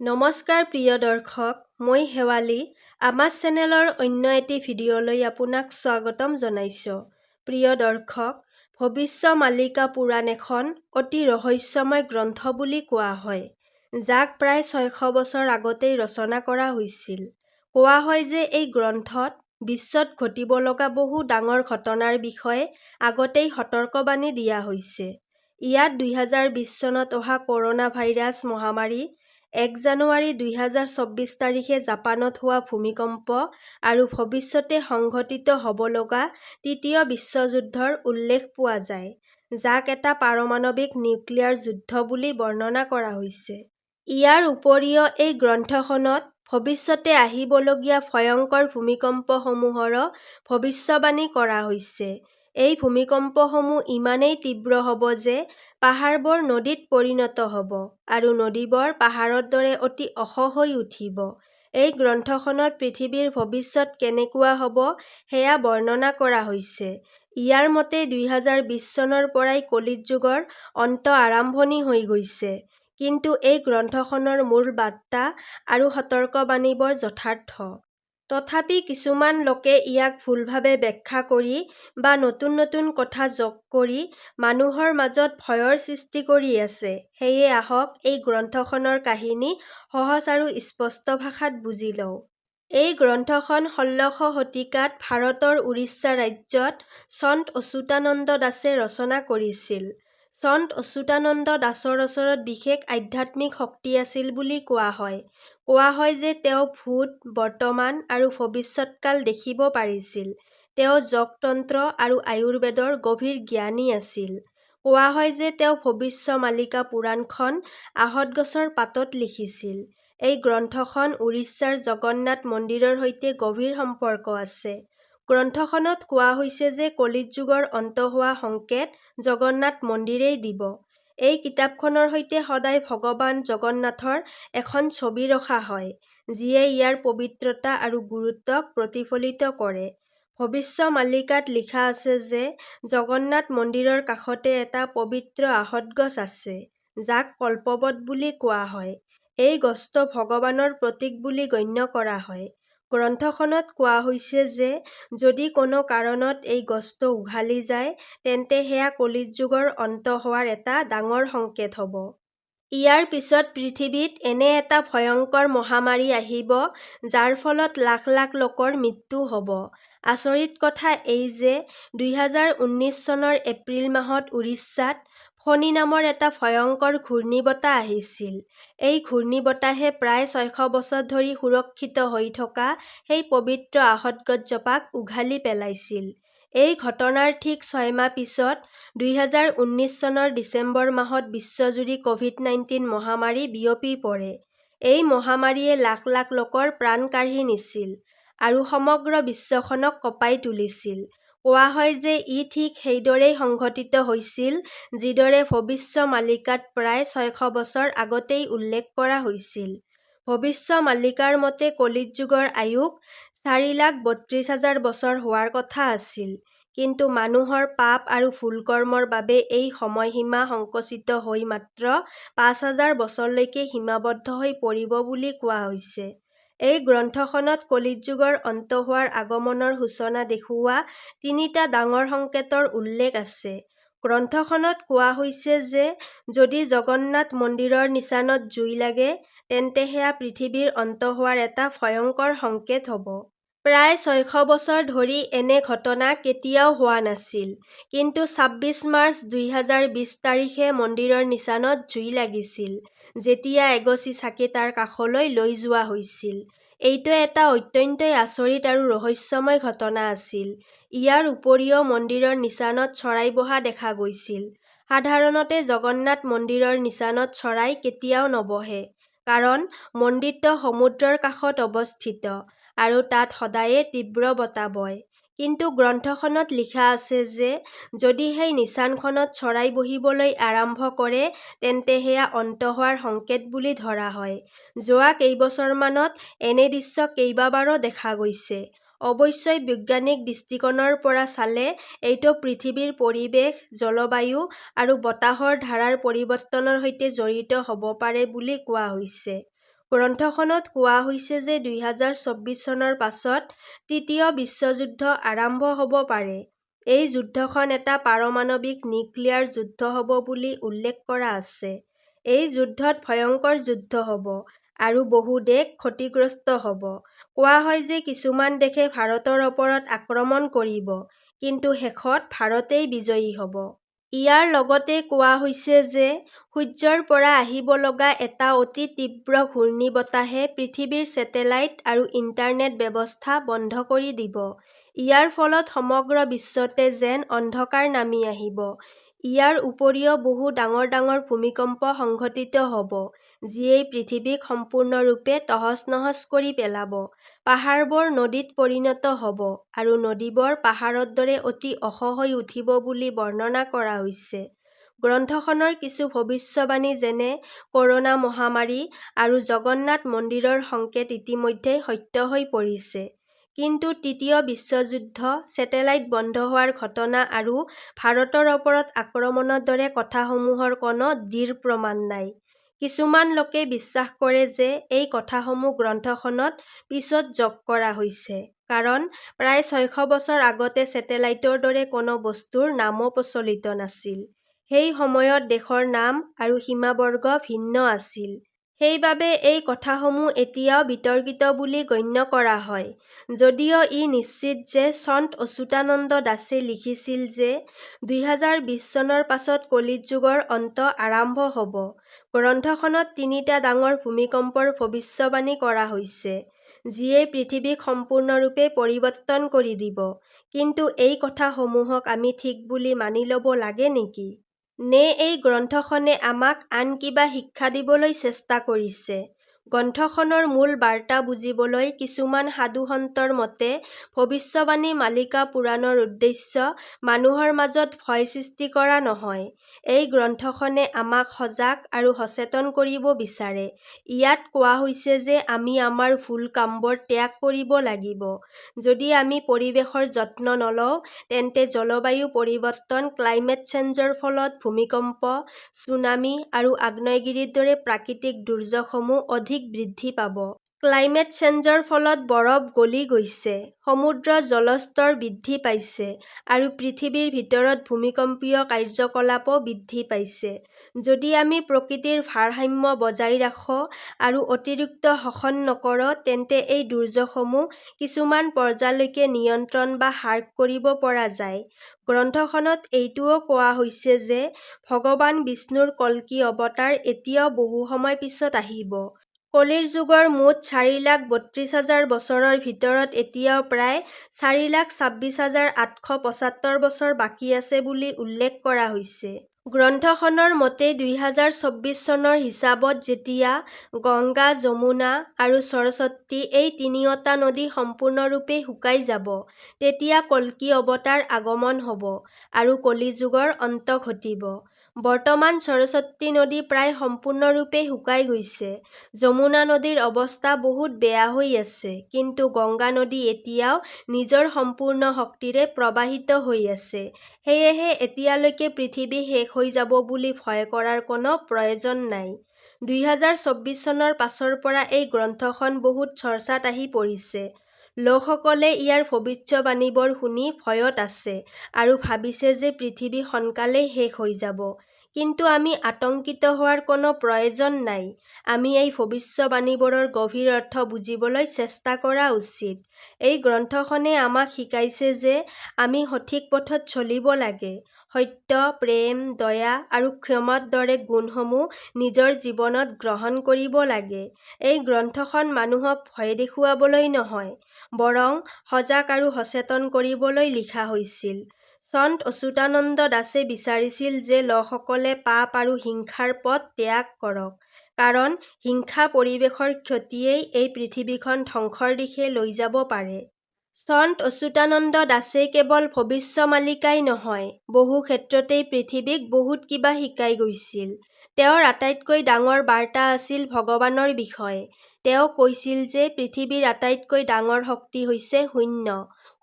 নমস্কাৰ প্ৰিয় দৰ্শক, মই শেৱালী। আমাৰ চেনেলৰ অন্য এটি ভিডিঅ'লৈ আপোনাক স্বাগতম জনাইছোঁ। প্ৰিয় দৰ্শক, ভৱিষ্যমালিকা পুৰাণ এখন অতি ৰহস্যময় গ্ৰন্থ বুলি কোৱা হয়, যাক প্ৰায় ৬০০ বছৰ আগতেই ৰচনা কৰা হৈছিল। কোৱা হয় যে এই গ্ৰন্থত বিশ্বত ঘটিব লগা বহু ডাঙৰ ঘটনাৰ বিষয়ে আগতেই সতৰ্কবাণী দিয়া হৈছে। ইয়াত ২০২০ চনত অহা কৰোনা ভাইৰাছ মহামাৰী, ১ জানুৱাৰী ২০২৪ তাৰিখে জাপানত হোৱা ভূমিকম্প আৰু ভৱিষ্যতে সংঘটিত হ'ব লগা তৃতীয় বিশ্বযুদ্ধৰ উল্লেখ পোৱা যায়, যাক এটা পাৰমাণৱিক নিউক্লিয়াৰ যুদ্ধ বুলি বৰ্ণনা কৰা হৈছে। ইয়াৰ উপৰিও এই গ্ৰন্থখনত ভৱিষ্যতে আহিবলগীয়া ভয়ংকৰ ভূমিকম্পসমূহৰো ভৱিষ্যবাণী কৰা হৈছে। এই ভূমিকম্পসমূহ ইমানেই তীব্ৰ হ'ব যে পাহাৰবোৰ নদীত পৰিণত হ'ব আৰু নদীবোৰ পাহাৰৰ দৰে অতি ওখ হৈ উঠিব। এই গ্ৰন্থখনত পৃথিৱীৰ ভৱিষ্যত কেনেকুৱা হ'ব সেয়া বৰ্ণনা কৰা হৈছে। ইয়াৰ মতে ২০২০ চনৰ পৰাই কলিত যুগৰ অন্ত আৰম্ভণি হৈ গৈছে। কিন্তু এই গ্ৰন্থখনৰ মূল বাৰ্তা আৰু সতৰ্কবাণীবোৰ যথাৰ্থ। তথাপি কিছুমান লোকে ইয়াক ভুলভাৱে ব্যাখ্যা কৰি বা নতুন নতুন কথা যোগ কৰি মানুহৰ মাজত ভয়ৰ সৃষ্টি কৰি আছে। সেয়ে আহক এই গ্ৰন্থখনৰ কাহিনী সহজ আৰু স্পষ্ট ভাষাত বুজি লওঁ। এই গ্ৰন্থখন ১৬শ শতিকাত ভাৰতৰ উৰিষ্যা ৰাজ্যত সন্ত অচ্যুতানন্দ দাসে ৰচনা কৰিছিল। সন্ত অচ্যুতানন্দ দাসৰ ওচৰত বিশেষ আধ্যাত্মিক শক্তি আছিল বুলি কোৱা হয়। কোৱা হয় যে তেওঁ ভূত, বৰ্তমান আৰু ভৱিষ্যৎকাল দেখিব পাৰিছিল। তেওঁ যোগতন্ত্ৰ আৰু আয়ুৰ্বেদৰ গভীৰ জ্ঞানী আছিল। কোৱা হয় যে তেওঁ ভৱিষ্যমালিকা পুৰাণখন আহঁত গছৰ পাতত লিখিছিল। এই গ্ৰন্থখন উৰিষ্যাৰ জগন্নাথ মন্দিৰৰ সৈতে গভীৰ সম্পৰ্ক আছে। গ্ৰন্থখনত কোৱা হৈছে যে কলিত যুগৰ অন্ত হোৱা সংকেত জগন্নাথ মন্দিৰেই দিব। এই কিতাপখনৰ সৈতে সদায় ভগৱান জগন্নাথৰ এখন ছবি ৰখা হয়, যিয়ে ইয়াৰ পবিত্ৰতা আৰু গুৰুত্বক প্ৰতিফলিত কৰে। ভৱিষ্যমালিকাত লিখা আছে যে জগন্নাথ মন্দিৰৰ কাষতে এটা পবিত্ৰ আহঁত গছ আছে, যাক কল্পবট বুলি কোৱা হয়। এই গছটো ভগৱানৰ প্ৰতীক বুলি গণ্য কৰা হয়। গ্ৰন্থখনত কোৱা হৈছে যে যদি কোনো কাৰণত এই গছটো উঘালি যায়, তেন্তে সেয়া কলিত যুগৰ অন্ত হোৱাৰ এটা ডাঙৰ সংকেত হ'ব। ইয়াৰ পিছত পৃথিৱীত এনে এটা ভয়ংকৰ মহামাৰী আহিব, যাৰ ফলত লাখ লাখ লোকৰ মৃত্যু হ'ব। আচৰিত কথা এই যে ২০১৯ চনৰ এপ্ৰিল মাহত উৰিষ্যাত ফণী নামৰ এটা ভয়ংকৰ ঘূৰ্ণীবতাহ আহিছিল। এই ঘূৰ্ণীবতাহে প্ৰায় ৬০০ বছৰ ধৰি সুৰক্ষিত হৈ থকা সেই পবিত্ৰ আহঁত গছজোপাক উঘালি পেলাইছিল। এই ঘটনাৰ ঠিক ৬ মাহ পিছত ২০১৯ চনৰ ডিচেম্বৰ মাহত বিশ্বজুৰি ক'ভিড-১৯ মহামাৰী বিয়পি পৰে। এই মহামাৰীয়ে লাখ লাখ লোকৰ প্ৰাণ কাঢ়ি নিছিল আৰু সমগ্ৰ বিশ্বখনক কঁপাই তুলিছিল। কোৱা হয় যে ই ঠিক সেইদৰেই সংঘটিত হৈছিল যিদৰে ভৱিষ্যমালিকাত প্ৰায় ৬০০ বছৰ আগতেই উল্লেখ কৰা হৈছিল। ভৱিষ্যমালিকাৰ মতে কলিত যুগৰ আয়ুস ৪,৩২,০০০ বছৰ হোৱাৰ কথা আছিল। কিন্তু মানুহৰ পাপ আৰু ভুল কৰ্মৰ বাবে এই সময়সীমা সংকুচিত হৈ মাত্ৰ ৫,০০০ বছৰলৈকে সীমাবদ্ধ হৈ পৰিব বুলি কোৱা হৈছে। এই গ্ৰন্থখনত কলিত যুগৰ অন্ত হোৱাৰ আগমনৰ সূচনা দেখুওৱা তিনিটা ডাঙৰ সংকেতৰ উল্লেখ আছে। গ্ৰন্থখনত কোৱা হৈছে যে যদি জগন্নাথ মন্দিৰৰ নিচানত জুই লাগে, তেন্তে সেয়া পৃথিৱীৰ অন্ত হোৱাৰ এটা ভয়ংকৰ সংকেত হ'ব। প্ৰায় ৬০০ বছৰ ধৰি এনে ঘটনা কেতিয়াও হোৱা নাছিল। কিন্তু ২৬ মাৰ্চ ২০২০ তাৰিখে মন্দিৰৰ নিচানত জুই লাগিছিল, যেতিয়া এগছি চাকি তাৰ কাষলৈ লৈ যোৱা হৈছিল। এইটো এটা অত্যন্তই আচৰিত আৰু ৰহস্যময় ঘটনা আছিল। ইয়াৰ উপৰিও মন্দিৰৰ নিচানত চৰাই বহা দেখা গৈছিল। সাধাৰণতে জগন্নাথ মন্দিৰৰ নিচানত চৰাই কেতিয়াও নবহে, কাৰণ মন্দিৰটো সমুদ্ৰৰ কাষত অৱস্থিত আৰু তাত সদায়ে তীব্ৰ বতাহ বয়। কিন্তু গ্ৰন্থখনত লিখা আছে যে যদি সেই নিচানখনত চৰাই বহিবলৈ আৰম্ভ কৰে, তেন্তে সেয়া অন্ত হোৱাৰ সংকেত বুলি ধৰা হয়। যোৱা কেইবছৰমানত এনে দৃশ্য কেইবাবাৰো দেখা গৈছে। অৱশ্যে বৈজ্ঞানিক দৃষ্টিকোণৰ পৰা চালে এইটো পৃথিৱীৰ পৰিৱেশ, জলবায়ু আৰু বতাহৰ ধাৰাৰ পৰিৱৰ্তনৰ সৈতে জড়িত হ'ব পাৰে বুলি কোৱা হৈছে। গ্ৰন্থখনত কোৱা হৈছে যে 2024 চনৰ পাছত তৃতীয় বিশ্বযুদ্ধ আৰম্ভ হ'ব পাৰে। এই যুদ্ধখন এটা পাৰমাণৱিক নিউক্লিয়াৰ যুদ্ধ হ'ব বুলি উল্লেখ কৰা আছে। এই যুদ্ধত ভয়ংকৰ যুদ্ধ হ'ব আৰু বহু দেশ ক্ষতিগ্ৰস্ত হ'ব। কোৱা হয় যে কিছুমান দেশে ভাৰতৰ ওপৰত আক্ৰমণ কৰিব, কিন্তু শেষত ভাৰতেই বিজয়ী হ'ব। ইয়াৰ লগতে কোৱা হৈছে যে সূৰ্যৰ পৰা আহিব লগা এটা অতি তীব্ৰ ঘূৰ্ণীবতাহে পৃথিৱীৰ ছেটেলাইট আৰু ইণ্টাৰনেট ব্যৱস্থা বন্ধ কৰি দিব। ইয়াৰ ফলত সমগ্ৰ বিশ্বতে যেন অন্ধকাৰ নামি আহিব। ইয়াৰ উপৰিও বহু ডাঙৰ ডাঙৰ ভূমিকম্প সংঘটিত হ'ব, যিয়ে পৃথিৱীক সম্পূৰ্ণৰূপে তহছ-নহছ কৰি পেলাব। পাহাৰবোৰ নদীত পৰিণত হ'ব আৰু নদীবোৰ পাহাৰৰ দৰে অতি ওখ হৈ উঠিব বুলি বৰ্ণনা কৰা হৈছে। গ্ৰন্থখনৰ কিছু ভৱিষ্যবাণী যেনে ক'ৰোনা মহামাৰী আৰু জগন্নাথ মন্দিৰৰ সংকেত ইতিমধ্যে সত্য হৈ পৰিছে। কিন্তু তৃতীয় বিশ্বযুদ্ধ, ছেটেলাইট বন্ধ হোৱাৰ ঘটনা আৰু ভাৰতৰ ওপৰত আক্ৰমণৰ দৰে কথাসমূহৰ কোনো দৃঢ় প্ৰমাণ নাই। কিছুমান লোকে বিশ্বাস কৰে যে এই কথাসমূহ গ্ৰন্থখনত পিছত যোগ কৰা হৈছে, কাৰণ প্ৰায় 600 বছৰ আগতে ছেটেলাইটৰ দৰে কোনো বস্তুৰ নামো প্ৰচলিত নাছিল। সেই সময়ত দেশৰ নাম আৰু সীমাবৰ্গ ভিন্ন আছিল। সেইবাবে এই কথাসমূহ এতিয়াও বিতৰ্কিত বুলি গণ্য কৰা হয়। যদিও ই নিশ্চিত যে সন্ত অচ্যুতানন্দ দাসে লিখিছিল যে 2020 চনৰ পাছত কলিত যুগৰ অন্ত আৰম্ভ হ'ব। গ্ৰন্থখনত তিনিটা ডাঙৰ ভূমিকম্পৰ ভৱিষ্যবাণী কৰা হৈছে, যিয়ে পৃথিৱীক সম্পূৰ্ণৰূপে পৰিৱৰ্তন কৰি দিব। কিন্তু এই কথাসমূহক আমি ঠিক বুলি মানি ল'ব লাগে নেকি? নে এই গ্ৰন্থখনে আমাক আন কিবা শিক্ষা দিবলৈ চেষ্টা কৰিছে? গ্ৰন্থখনৰ মূল বাৰ্তা বুজিবলৈ কিছুমান সাধু-সন্তৰ মতে ভৱিষ্যবাণী মালিকা পুৰাণৰ উদ্দেশ্য মানুহৰ মাজত ভয় সৃষ্টি কৰা নহয়। এই গ্ৰন্থখনে আমাক সজাগ আৰু সচেতন কৰিব বিচাৰে। ইয়াত কোৱা হৈছে যে আমি আমাৰ ভুল কামবোৰ ত্যাগ কৰিব লাগিব। যদি আমি পৰিৱেশৰ যত্ন নলওঁ, তেন্তে জলবায়ু পৰিৱৰ্তন, ক্লাইমেট চেঞ্জৰ ফলত ভূমিকম্প, ছুনামি আৰু আগ্নেয়গিৰিৰ দৰে প্ৰাকৃতিক দুৰ্যোগসমূহ অধিক বৃদ্ধি পাব। ক্লাইমেট চেঞ্জৰ ফলত বৰফ গলি গৈছে, সমুদ্ৰৰ জলস্তৰ বৃদ্ধি পাইছে আৰু পৃথিৱীৰ ভিতৰত ভূমিকম্পীয় কাৰ্যকলাপো বৃদ্ধি পাইছে। যদি আমি প্ৰকৃতিৰ ভাৰসাম্য বজাই ৰাখোঁ আৰু অতিৰিক্ত শোষণ নকৰোঁ, তেন্তে এই দুৰ্যোগসমূহ কিছুমান পৰ্যায়লৈকে নিয়ন্ত্ৰণ বা হ্ৰাস কৰিব পৰা যায়। গ্ৰন্থখনত এইটোও কোৱা হৈছে যে ভগৱান বিষ্ণুৰ কল্কি অৱতাৰ এতিয়াও বহু সময় পিছত আহিব। কলিৰ যুগৰ মুঠ 4,32,000 বছৰৰ ভিতৰত এতিয়াও প্ৰায় 4,26,875 বছৰ বাকী আছে বুলি উল্লেখ কৰা হৈছে। গ্ৰন্থখনৰ মতে 2024 চনৰ হিচাপত যেতিয়া গংগা, যমুনা আৰু সৰস্বতী এই তিনিওটা নদী সম্পূৰ্ণৰূপে শুকাই যাব, তেতিয়া কল্কি অৱতাৰ আগমন হ'ব আৰু কলি যুগৰ অন্ত ঘটিব। বৰ্তমান সৰস্বতী নদী প্ৰায় সম্পূৰ্ণৰূপে শুকাই গৈছে। যমুনা নদীৰ অৱস্থা বহুত বেয়া হৈ আছে, কিন্তু গংগা নদী এতিয়াও নিজৰ সম্পূৰ্ণ শক্তিৰে প্ৰবাহিত হৈ আছে। সেয়েহে এতিয়ালৈকে পৃথিৱী শেষ হৈ যাব বুলি ভয় কৰাৰ কোনো প্ৰয়োজন নাই। 2024 চনৰ পাছৰ পৰা এই গ্ৰন্থখন বহুত চৰ্চাত আহি পৰিছে। লোকসকলে ইয়াৰ ভৱিষ্যবাণীবোৰ শুনি ভয়ত আছে আৰু ভাবিছে যে পৃথিৱী সোনকালেই শেষ হৈ যাব। কিন্তু আমি আতংকিত হোৱাৰ কোনো প্ৰয়োজন নাই। আমি এই ভৱিষ্যবাণীবোৰৰ গভীৰ অৰ্থ বুজিবলৈ চেষ্টা কৰা উচিত। এই গ্ৰন্থখনে আমাক শিকাইছে যে আমি সঠিক পথত চলিব লাগে। সত্য, প্ৰেম, দয়া আৰু ক্ষমাৰ দৰে গুণসমূহ নিজৰ জীৱনত গ্ৰহণ কৰিব লাগে। এই গ্ৰন্থখন মানুহক ভয় দেখুৱাবলৈ নহয়, বৰং সজাগ আৰু সচেতন কৰিবলৈ লিখা হৈছিল। সন্ত অচ্যুতানন্দ দাসে বিচাৰিছিল যে লোকসকলে পাপ আৰু হিংসাৰ পথ ত্যাগ কৰক, কাৰণ হিংসা পৰিৱেশৰ ক্ষতিয়েই এই পৃথিৱীখন ধ্বংসৰ দিশে লৈ যাব পাৰে। সন্ত অচ্যুতানন্দ দাসে কেৱল ভৱিষ্যমালিকাই নহয়, বহু ক্ষেত্ৰতেই পৃথিৱীক বহুত কিবা শিকাই গৈছিল। তেওঁৰ আটাইতকৈ ডাঙৰ বাৰ্তা আছিল ভগৱানৰ বিষয়ে। তেওঁ কৈছিল যে পৃথিৱীৰ আটাইতকৈ ডাঙৰ শক্তি হৈছে শূন্য।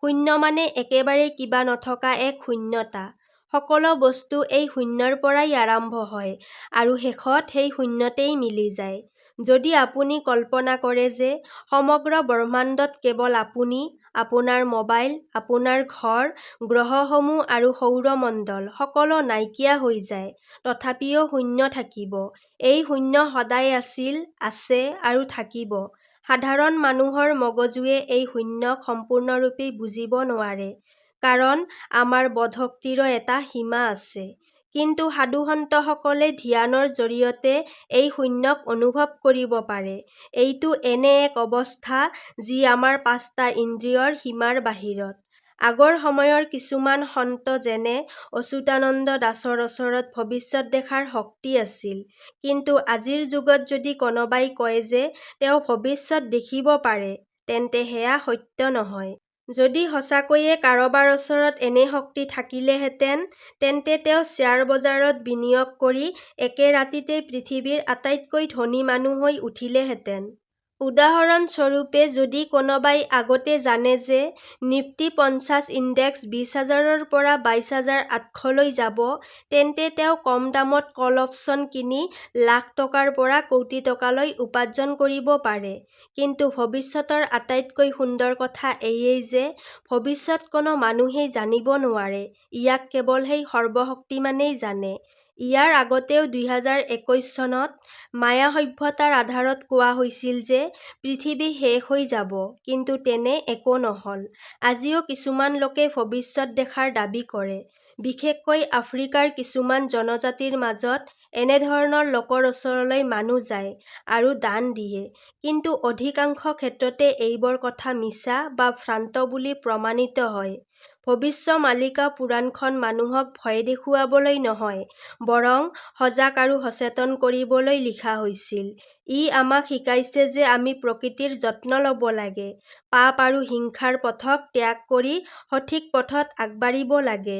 শূন্য মানে একেবাৰে কিবা নথকা এক শূন্যতা। সকলো বস্তু এই শূন্যৰ পৰাই আৰম্ভ হয় আৰু শেষত সেই শূন্যতেই মিলি যায়। যদি আপুনি কল্পনা কৰে যে সমগ্ৰ ব্ৰহ্মাণ্ডত কেৱল আপুনি, আপোনাৰ মোবাইল, আপোনাৰ ঘৰ, গ্ৰহসমূহ আৰু সৌৰমণ্ডল সকলো নাইকিয়া হৈ যায়, তথাপিও শূন্য থাকিব, এই শূন্য সদায় আছিল, আছে আৰু থাকিব। সাধাৰণ মানুহৰ মগজুৱে এই শূন্যক সম্পূৰ্ণৰূপে বুজিব নোৱাৰে, কাৰণ আমাৰ বোধশক্তিৰো এটা সীমা আছে। কিন্তু সাধুসন্তসকলে ধ্যানৰ জৰিয়তে এই শূন্যক অনুভৱ কৰিব পাৰে। এইটো এনে এক অৱস্থা যি আমাৰ ৫টা ইন্দ্ৰিয়ৰ সীমাৰ বাহিৰত। আগৰ সময়ৰ কিছুমান সন্ত যেনে অচ্যুতানন্দ দাসৰ ওচৰত ভৱিষ্যত দেখাৰ শক্তি আছিল, কিন্তু আজিৰ যুগত যদি কোনোবাই কয় যে তেওঁ ভৱিষ্যত দেখিব পাৰে, তেন্তে সেয়া সত্য নহয়। যদি সঁচাকৈয়ে কাৰোবাৰ ওচৰত এনে শক্তি থাকিলেহেঁতেন, তেন্তে তেওঁ শ্বেয়াৰ বজাৰত বিনিয়োগ কৰি একে ৰাতিতে পৃথিৱীৰ আটাইতকৈ ধনী মানুহ হৈ উঠিলেহেঁতেন। উদাহৰণস্বৰূপে, যদি কোনোবাই আগতে জানে যে নিফ্টি ৫০ ইনডেক্স ২০,০০০ৰ পৰা ২২,৮০০লৈ যাব, তেন্তে তেওঁ কম দামত কল অপচন কিনি লাখ টকাৰ পৰা কোটি টকালৈ উপাৰ্জন কৰিব পাৰে। কিন্তু ভৱিষ্যতৰ আটাইতকৈ সুন্দৰ কথা এয়েই যে ভৱিষ্যত কোনো মানুহেই জানিব নোৱাৰে, ইয়াক কেৱল সেই সৰ্বশক্তিমানেই জানে। ইয়াৰ আগতেও ২০২১ চনত মায়া সভ্যতাৰ আধাৰত কোৱা হৈছিল যে পৃথিৱী শেষ হৈ যাব, কিন্তু তেনে একো নহ'ল। আজিও কিছুমান লোকে ভৱিষ্যত দেখাৰ দাবী কৰে। বিশেষকৈ আফ্ৰিকাৰ কিছুমান জনজাতিৰ মাজত এনেধৰণৰ লোকৰ ওচৰলৈ মানুহ যায় আৰু দান দিয়ে, কিন্তু অধিকাংশ ক্ষেত্ৰতে এইবোৰ কথা মিছা বা ভ্ৰান্ত বুলি প্ৰমাণিত হয়। ভৱিষ্যমালিকা পুৰাণখন মানুহক ভয় দেখুৱাবলৈ নহয়, বৰং সজাগ আৰু সচেতন কৰিবলৈ লিখা হৈছিল। ই আমাক শিকাইছে যে আমি প্ৰকৃতিৰ যত্ন ল'ব লাগে, পাপ আৰু হিংসাৰ পথক ত্যাগ কৰি সঠিক পথত আগবাঢ়িব লাগে।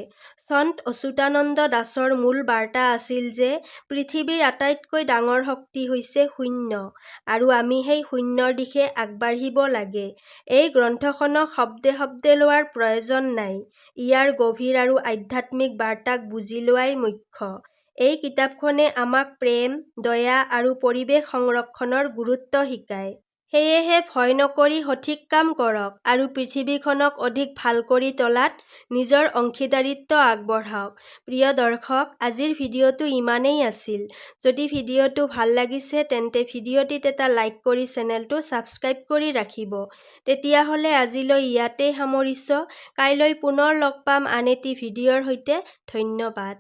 সন্ত অচ্যুতানন্দ দাসৰ মূল বাৰ্তা আছিল যে পৃথিৱীৰ আটাইতকৈ ডাঙৰ শক্তি হৈছে শূন্য, আৰু আমি সেই শূন্যৰ দিশে আগবাঢ়িব লাগে। এই গ্ৰন্থখনক শব্দে শব্দে লোৱাৰ প্ৰয়োজন নাই, ইয়াৰ গভীৰ আৰু আধ্যাত্মিক বাৰ্তাক বুজি লোৱাই মুখ্য। এই কিতাপখনে আমাক প্ৰেম, দয়া আৰু পৰিৱেশ সংৰক্ষণৰ গুৰুত্ব শিকায়। সেয়েহে ভয় নকৰি সঠিক কাম কৰক আৰু পৃথিৱীখনক অধিক ভাল কৰি তোলাত নিজৰ অংশীদাৰিত্ব আগবঢ়াওক। প্ৰিয় দৰ্শক, আজিৰ ভিডিঅ'টো ইমানেই আছিল। যদি ভিডিঅ'টো ভাল লাগিছে তেন্তে ভিডিঅ'টিত এটা লাইক কৰি চেনেলটো ছাবস্ক্ৰাইব কৰি ৰাখিব। তেতিয়াহ'লে আজিলৈ ইয়াতেই সামৰিছোঁ। কাইলৈ পুনৰ লগ পাম আন এটি ভিডিঅ'ৰ সৈতে। ধন্যবাদ।